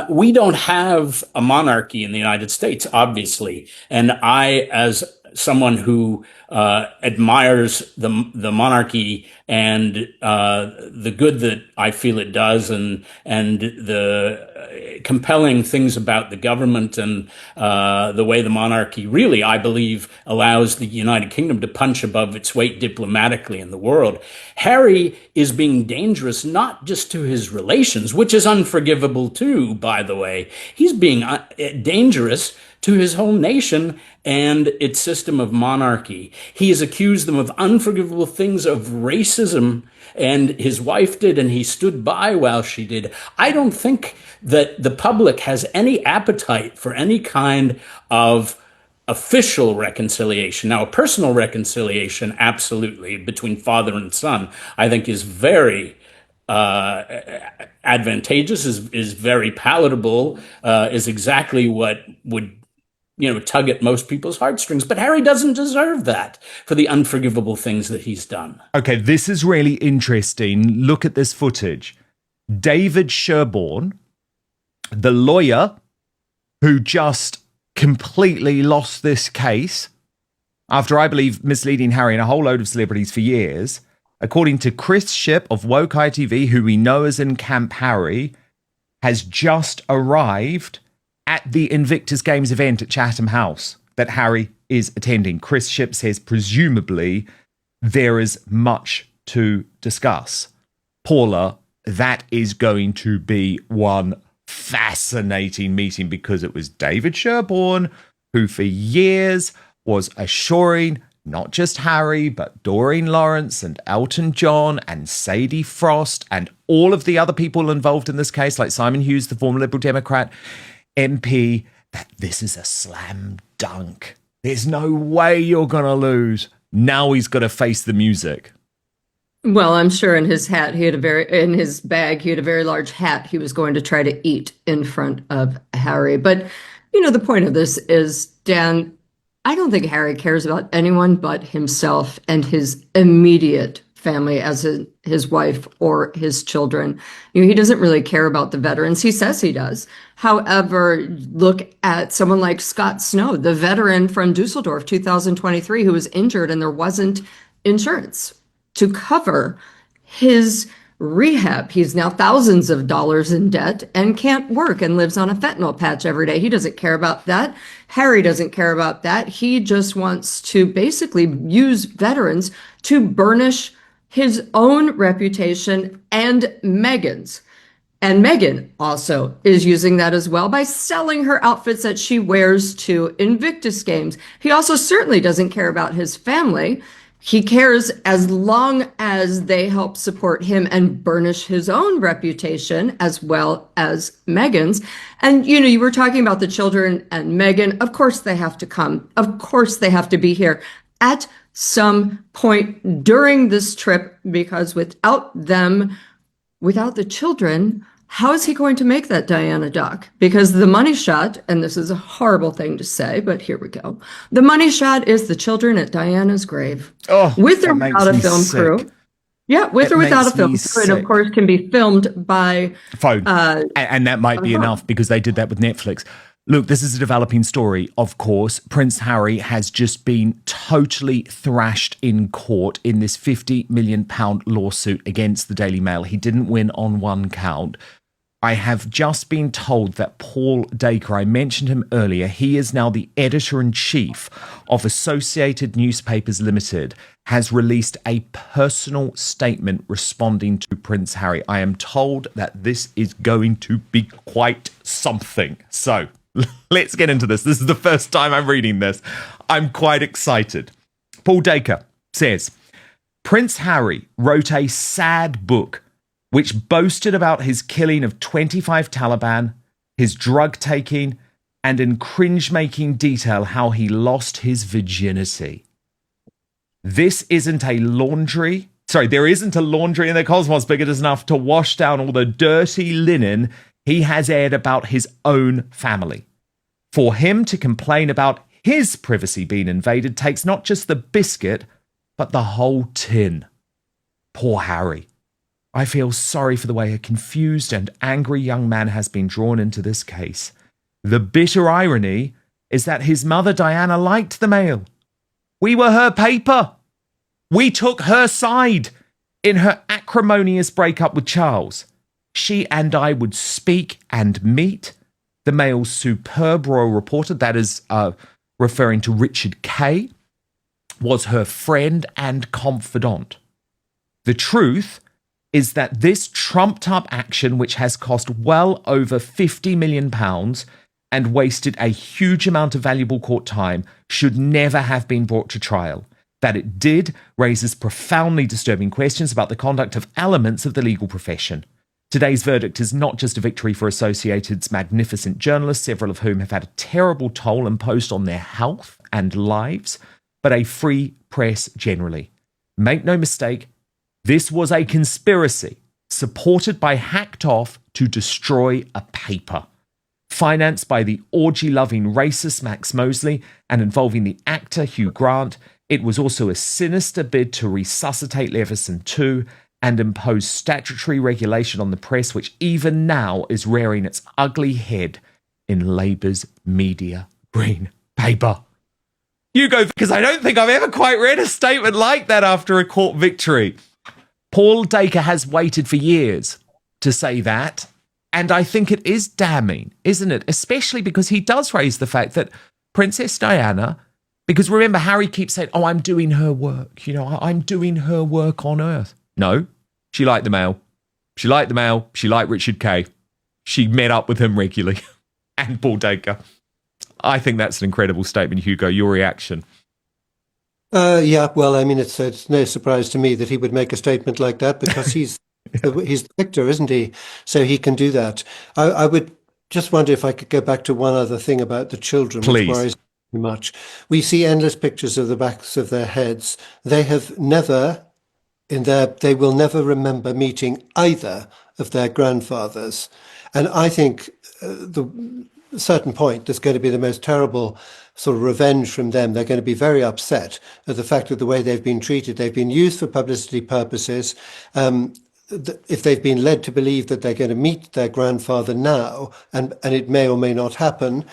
We don't have a monarchy in the United States, obviously. And I, as someone who admires the monarchy and the good that I feel it does, and the compelling things about the government and the way the monarchy really, I believe, allows the United Kingdom to punch above its weight diplomatically in the world. Harry is being dangerous not just to his relations, which is unforgivable too, by the way. He's being dangerous to his whole nation and its system of monarchy. He has accused them of unforgivable things, of racism, and his wife did, and he stood by while she did. I don't think that the public has any appetite for any kind of official reconciliation. Now, a personal reconciliation, absolutely, between father and son, I think is very advantageous, is very palatable, is exactly what would tug at most people's heartstrings. But Harry doesn't deserve that for the unforgivable things that he's done. Okay, this is really interesting. Look at this footage. David Sherborne, the lawyer who just completely lost this case after, I believe, misleading Harry and a whole load of celebrities for years, according to Chris Shipp of Woke ITV, who we know is in Camp Harry, has just arrived at the Invictus Games event at Chatham House that Harry is attending. Chris Shipp says, presumably, there is much to discuss. Paula, that is going to be one fascinating meeting, because it was David Sherborne who for years was assuring not just Harry, but Doreen Lawrence and Elton John and Sadie Frost and all of the other people involved in this case, like Simon Hughes, the former Liberal Democrat MP, that this is a slam dunk. There's no way you're going to lose. Now he's got to face the music. Well, I'm sure in his hat, in his bag, he had a very large hat he was going to try to eat in front of Harry. But, the point of this is, Dan, I don't think Harry cares about anyone but himself and his immediate family, as his wife or his children. He doesn't really care about the veterans. He says he does. However, look at someone like Scott Snow, the veteran from Dusseldorf 2023, who was injured and there wasn't insurance to cover his rehab. He's now thousands of dollars in debt and can't work and lives on a fentanyl patch every day. He doesn't care about that. Harry doesn't care about that. He just wants to basically use veterans to burnish his own reputation and Meghan's. And Meghan also is using that as well by selling her outfits that she wears to Invictus Games. He also certainly doesn't care about his family. He cares as long as they help support him and burnish his own reputation as well as Meghan's. And, you were talking about the children and Meghan. Of course they have to come. Of course they have to be here at some point during this trip, because without them, without the children, how is he going to make that Diana doc? Because the money shot, and this is a horrible thing to say, but here we go. The money shot is the children at Diana's grave. Oh, with or without a film crew. Yeah, with or without a film crew. And of course can be filmed by phone. And that might be enough because they did that with Netflix. Look, this is a developing story, of course. Prince Harry has just been totally thrashed in court in this £50 million lawsuit against the Daily Mail. He didn't win on one count. I have just been told that Paul Dacre, I mentioned him earlier, he is now the editor-in-chief of Associated Newspapers Limited, has released a personal statement responding to Prince Harry. I am told that this is going to be quite something. So let's get into this. This is the first time I'm reading this. I'm quite excited. Paul Dacre says, Prince Harry wrote a sad book which boasted about his killing of 25 Taliban, his drug taking, and in cringe-making detail how he lost his virginity. There isn't a laundry in the cosmos big enough to wash down all the dirty linen he has aired about his own family. For him to complain about his privacy being invaded takes not just the biscuit, but the whole tin. Poor Harry. I feel sorry for the way a confused and angry young man has been drawn into this case. The bitter irony is that his mother Diana liked the Mail. We were her paper. We took her side in her acrimonious breakup with Charles. She and I would speak and meet. The Mail's superb royal reporter, that is referring to Richard Kay, was her friend and confidant. The truth is that this trumped-up action, which has cost well over £50 million and wasted a huge amount of valuable court time, should never have been brought to trial. That it did raises profoundly disturbing questions about the conduct of elements of the legal profession. Today's verdict is not just a victory for Associated's magnificent journalists, several of whom have had a terrible toll imposed on their health and lives, but a free press generally. Make no mistake, this was a conspiracy supported by Hacked Off to destroy a paper, financed by the orgy-loving racist Max Mosley and involving the actor Hugh Grant. It was also a sinister bid to resuscitate Leveson II and impose statutory regulation on the press, which even now is rearing its ugly head in Labour's media green paper. You go, because I don't think I've ever quite read a statement like that after a court victory. Paul Dacre has waited for years to say that, and I think it is damning, isn't it? Especially because he does raise the fact that Princess Diana, because remember, Harry keeps saying, oh, I'm doing her work, I'm doing her work on Earth. No, she liked the Mail. She liked the Mail. She liked Richard Kay. She met up with him regularly. And Paul Dacre. I think that's an incredible statement, Hugo. Your reaction? Yeah, well, I mean, it's no surprise to me that he would make a statement like that because he's the victor, isn't he? So he can do that. I would just wonder if I could go back to one other thing about the children, Please. Which worries me much. We see endless pictures of the backs of their heads. They have never, they will never remember meeting either of their grandfathers. And I think certain point, there's going to be the most terrible sort of revenge from them. They're going to be very upset at the fact of the way they've been treated. They've been used for publicity purposes. If they've been led to believe that they're going to meet their grandfather now, and it may or may not happen,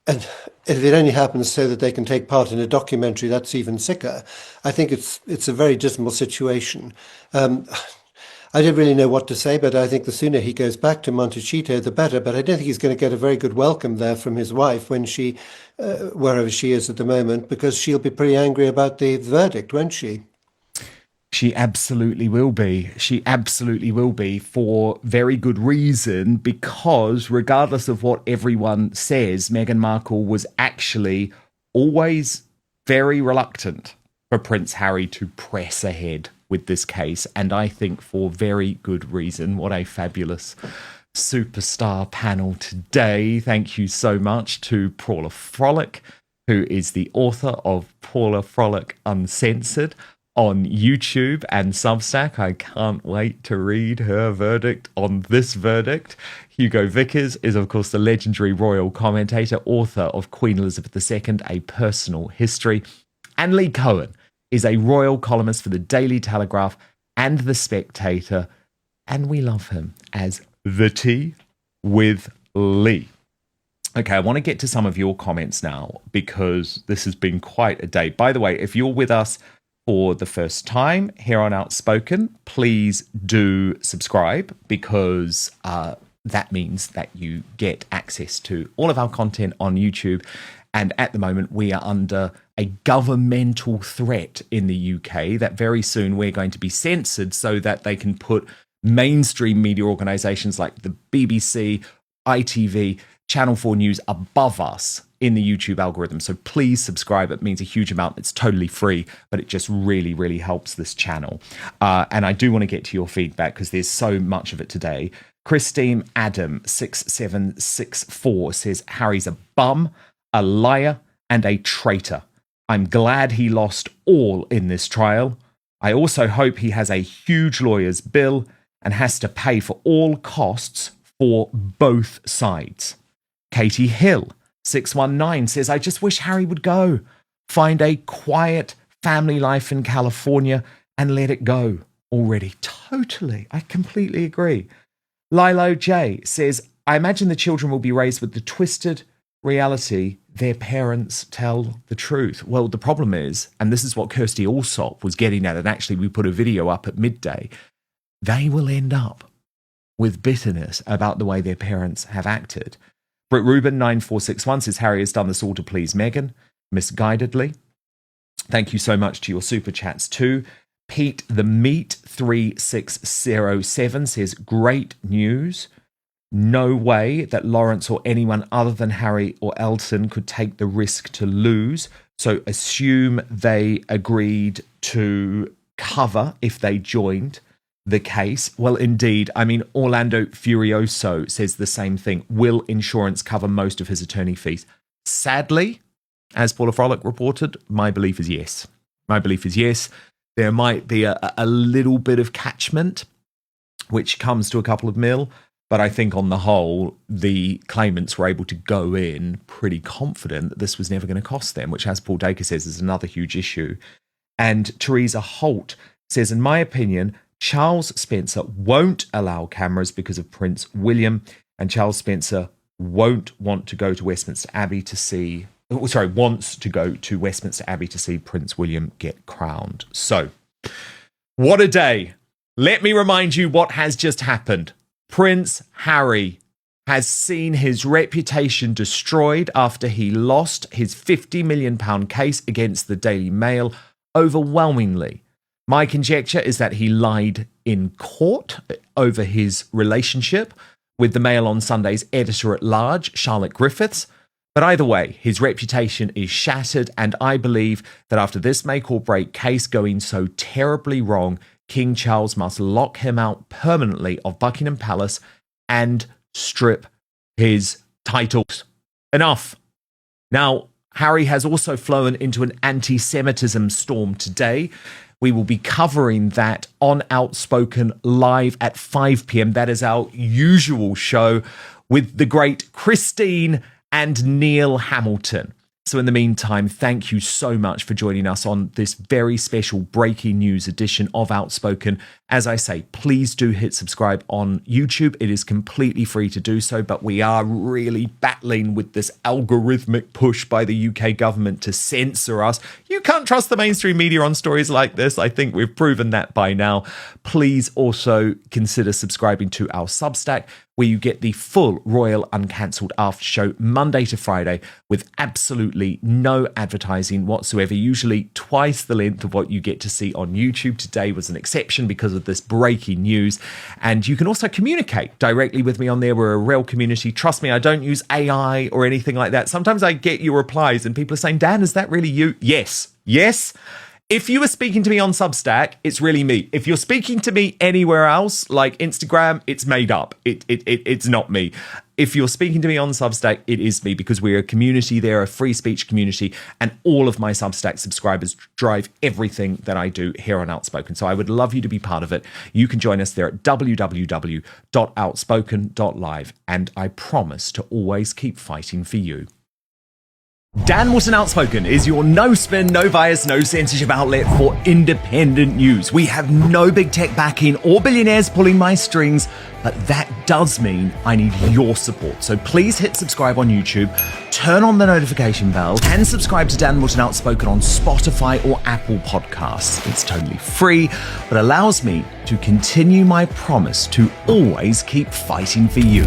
and if it only happens so that they can take part in a documentary, that's even sicker. I think it's a very dismal situation. I don't really know what to say, but I think the sooner he goes back to Montecito, the better. But I don't think he's going to get a very good welcome there from his wife when she, wherever she is at the moment, because she'll be pretty angry about the verdict, won't she? She absolutely will be. She absolutely will be, for very good reason, because regardless of what everyone says, Meghan Markle was actually always very reluctant for Prince Harry to press ahead with this case, and I think for very good reason. What a fabulous superstar panel today. Thank you so much to Paula Frolic, who is the author of Paula Frolic Uncensored on YouTube and Substack. I can't wait to read her verdict on this verdict. Hugo Vickers is, of course, the legendary royal commentator, author of Queen Elizabeth II, A Personal History. And Lee Cohen is a royal columnist for the Daily Telegraph and The Spectator, and we love him as The Tea with Lee. Okay, I want to get to some of your comments now, because this has been quite a day. By the way, if you're with us for the first time here on Outspoken, please do subscribe, because that means that you get access to all of our content on YouTube. And at the moment, we are under a governmental threat in the UK that very soon we're going to be censored so that they can put mainstream media organisations like the BBC, ITV, Channel 4 News above us in the YouTube algorithm. So please subscribe. It means a huge amount. It's totally free, but it just really, really helps this channel. And I do want to get to your feedback, because there's so much of it today. Christine Adam 6764 says Harry's a bum, a liar, and a traitor. I'm glad he lost all in this trial. I also hope he has a huge lawyer's bill and has to pay for all costs for both sides. Katie Hill 619 says, I just wish Harry would go. Find a quiet family life in California and let it go already. Totally. I completely agree. Lilo J says, I imagine the children will be raised with the twisted reality their parents tell the truth. Well, the problem is, and this is what Kirsty Allsop was getting at, and actually we put a video up at midday, they will end up with bitterness about the way their parents have acted. Britt Rubin 9461 says Harry has done this all to please Meghan, misguidedly. Thank you so much to your super chats too. Pete the Meat 3607 says great news. No way that Lawrence or anyone other than Harry or Elton could take the risk to lose. So assume they agreed to cover if they joined the case. Well, indeed. I mean, Orlando Furioso says the same thing. Will insurance cover most of his attorney fees? Sadly, as Paula Frolic reported, my belief is yes. My belief is yes. There might be a little bit of catchment, which comes to a couple of mil. But I think on the whole, the claimants were able to go in pretty confident that this was never going to cost them, which, as Paul Dacre says, is another huge issue. And Teresa Holt says, in my opinion, Charles Spencer won't allow cameras because of Prince William, and Charles Spencer won't want to go to Westminster Abbey to see, wants to go to Westminster Abbey to see Prince William get crowned. So, what a day. Let me remind you what has just happened. Prince Harry has seen his reputation destroyed after he lost his £50 million case against the Daily Mail overwhelmingly. My conjecture is that he lied in court over his relationship with the Mail on Sunday's editor-at-large, Charlotte Griffiths. But either way, his reputation is shattered, and I believe that after this make or break case going so terribly wrong, King Charles must lock him out permanently of Buckingham Palace and strip his titles. Enough. Now, Harry has also flown into an anti-Semitism storm today. We will be covering that on Outspoken live at 5 p.m. That is our usual show. with the great Christine and Neil Hamilton. So in the meantime, thank you so much for joining us on this very special breaking news edition of Outspoken. As I say, please do hit subscribe on YouTube. It is completely free to do so, but we are really battling with this algorithmic push by the UK government to censor us. You can't trust the mainstream media on stories like this. I think we've proven that by now. Please also consider subscribing to our Substack, where you get the full Royal Uncancelled After Show Monday to Friday with absolutely no advertising whatsoever, usually twice the length of what you get to see on YouTube. Today was an exception because of this breaking news. And you can also communicate directly with me on there. We're a real community. Trust me, I don't use AI or anything like that. Sometimes I get your replies and people are saying, Dan, is that really you? Yes. If you are speaking to me on Substack, it's really me. If you're speaking to me anywhere else, like Instagram, it's made up. It's not me. If you're speaking to me on Substack, it is me, because we're a community there, a free speech community, and all of my Substack subscribers drive everything that I do here on Outspoken. So I would love you to be part of it. You can join us there at www.outspoken.live, and I promise to always keep fighting for you. Dan Wootton Outspoken is your no-spin, no-bias, no-censorship outlet for independent news. We have no big tech backing or billionaires pulling my strings, but that does mean I need your support. So please hit subscribe on YouTube, turn on the notification bell, and subscribe to Dan Wootton Outspoken on Spotify or Apple Podcasts. It's totally free, but allows me to continue my promise to always keep fighting for you.